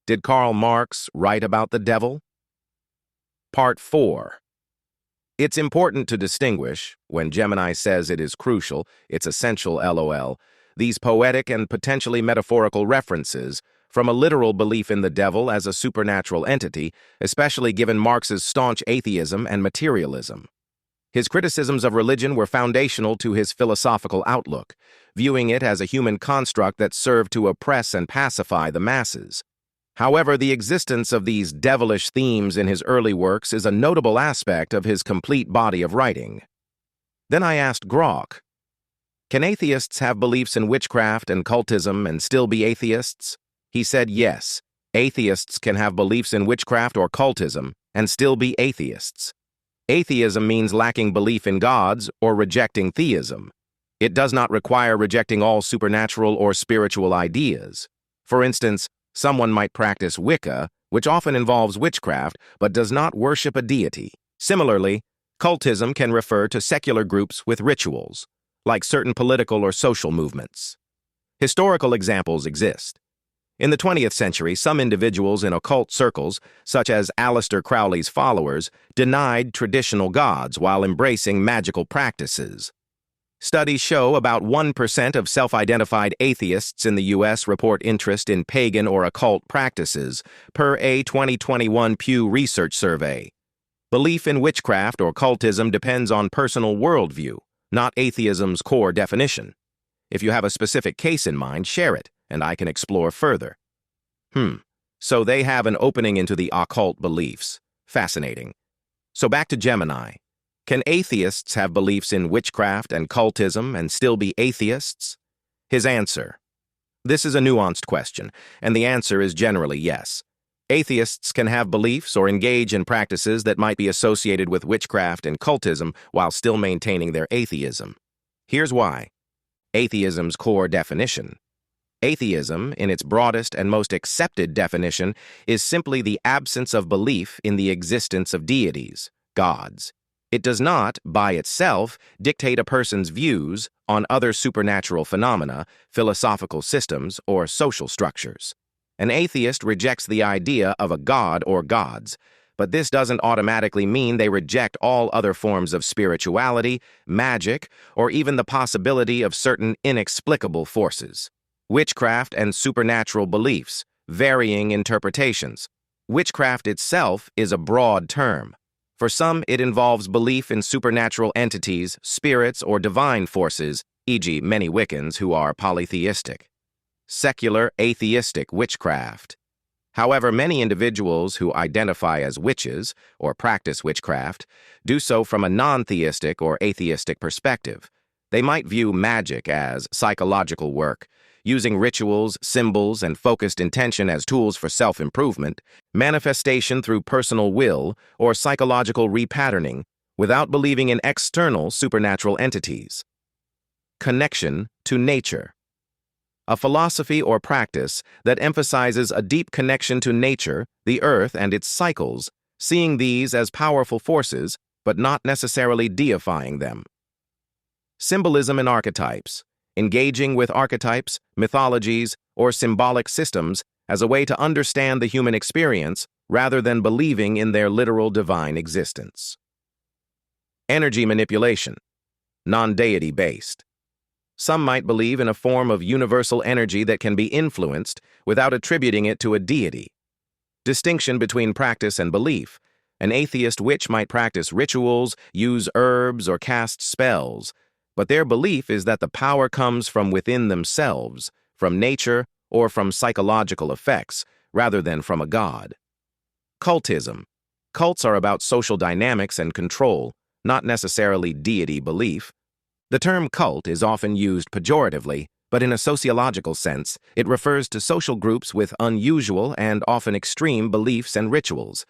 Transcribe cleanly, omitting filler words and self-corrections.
Did Karl Marx write about the devil? Part 4. It's important to distinguish, when Gemini says it is crucial, it's essential, LOL, these poetic and potentially metaphorical references from a literal belief in the devil as a supernatural entity, especially given Marx's staunch atheism and materialism. His criticisms of religion were foundational to his philosophical outlook, viewing it as a human construct that served to oppress and pacify the masses. However, the existence of these devilish themes in his early works is a notable aspect of his complete body of writing. Then I asked Grok, can atheists have beliefs in witchcraft and cultism and still be atheists? He said yes, atheists can have beliefs in witchcraft or cultism and still be atheists. Atheism means lacking belief in gods or rejecting theism. It does not require rejecting all supernatural or spiritual ideas. For instance, someone might practice Wicca, which often involves witchcraft, but does not worship a deity. Similarly, cultism can refer to secular groups with rituals, like certain political or social movements. Historical examples exist. In the 20th century, some individuals in occult circles, such as Aleister Crowley's followers, denied traditional gods while embracing magical practices. Studies show about 1% of self-identified atheists in the U.S. report interest in pagan or occult practices, per a 2021 Pew Research survey. Belief in witchcraft or cultism depends on personal worldview, not atheism's core definition. If you have a specific case in mind, share it, and I can explore further. So they have an opening into the occult beliefs. Fascinating. So back to Gemini. Can atheists have beliefs in witchcraft and cultism and still be atheists? His answer. This is a nuanced question, and the answer is generally yes. Atheists can have beliefs or engage in practices that might be associated with witchcraft and cultism while still maintaining their atheism. Here's why. Atheism's core definition. Atheism, in its broadest and most accepted definition, is simply the absence of belief in the existence of deities, gods. It does not, by itself, dictate a person's views on other supernatural phenomena, philosophical systems, or social structures. An atheist rejects the idea of a god or gods, but this doesn't automatically mean they reject all other forms of spirituality, magic, or even the possibility of certain inexplicable forces. Witchcraft and supernatural beliefs, varying interpretations. Witchcraft itself is a broad term. For some, it involves belief in supernatural entities, spirits, or divine forces, e.g., many Wiccans who are polytheistic. Secular, atheistic witchcraft. However, many individuals who identify as witches or practice witchcraft do so from a non-theistic or atheistic perspective. They might view magic as psychological work, using rituals, symbols, and focused intention as tools for self-improvement, manifestation through personal will, or psychological repatterning, without believing in external supernatural entities. Connection to nature. A philosophy or practice that emphasizes a deep connection to nature, the earth, and its cycles, seeing these as powerful forces, but not necessarily deifying them. Symbolism and archetypes. Engaging with archetypes, mythologies, or symbolic systems as a way to understand the human experience rather than believing in their literal divine existence. Energy manipulation. Non-deity based. Some might believe in a form of universal energy that can be influenced without attributing it to a deity. Distinction between practice and belief. An atheist witch might practice rituals, use herbs, or cast spells, but their belief is that the power comes from within themselves, from nature, or from psychological effects, rather than from a god. Cultism. Cults are about social dynamics and control, not necessarily deity belief. The term cult is often used pejoratively, but in a sociological sense, it refers to social groups with unusual and often extreme beliefs and rituals,